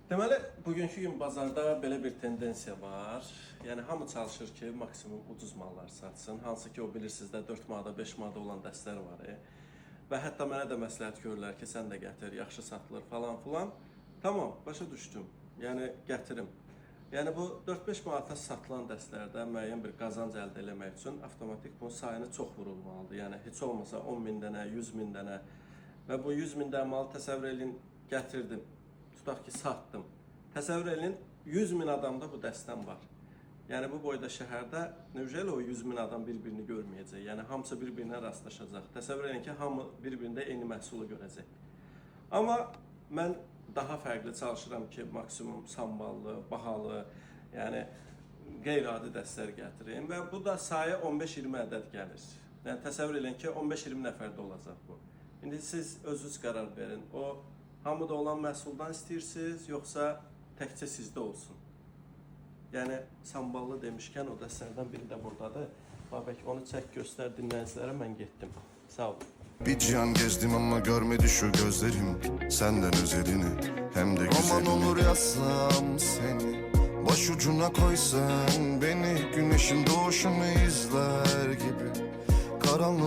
Deməli, bugünkü gün bazarda belə bir tendensiya var. Yəni, hamı çalışır ki, maksimum ucuz mallar satsın. Hansı ki, o bilirsiniz də 4 manada, 5 manada olan dəstlər var. Və hətta mənə də məsləhət görürlər ki, sən də gətir, yaxşı satılır falan filan. Tamam, başa düşdüm. Yəni, gətirim. Yəni, bu 4-5 manata satılan dəstlərdə müəyyən bir qazanc əldə etmək üçün avtomatik bunun sayını çox vurulmalıdır. Yəni, heç olmasa 10 min dənə, 100 min dənə və bu 100 min dənə malı təsəvvür edin, gətirdim. Tutaq ki, satdım. Təsəvvür edin, 100 min adamda bu dəstəm var. Yəni, bu boyda şəhərdə necə o 100 min adam bir-birini görməyəcək. Yəni, hamısı bir-birinə rastlaşacaq. Təsəvvür edin ki, hamı bir-birində eyni məhsulu görəcək. Amma mən daha fərqli çalışıram ki, maksimum samballı, bahalı, yəni qeyri-adi dəstlər gətirim və bu da sayı 15-20 ədəd gəlir. Yəni, təsəvvür edin ki, 15-20 nəfərdə olacaq bu. İndi siz özünüz qərar verin. O, hamıda olan məhsuldan istəyirsiniz, yoxsa təkcə sizdə olsun? Yəni, samballı demişkən o dəstlərdən biri də buradadır. Babək, onu çək, göstər dinləyicilərə, mən getdim. Sağ olun. Bir cihan gezdim ama görmedi şu gözlerim senden özelini hem de güzelini. Aman olur yazsam seni başucuna koysan beni güneşin doğuşunu izler gibi karanlık.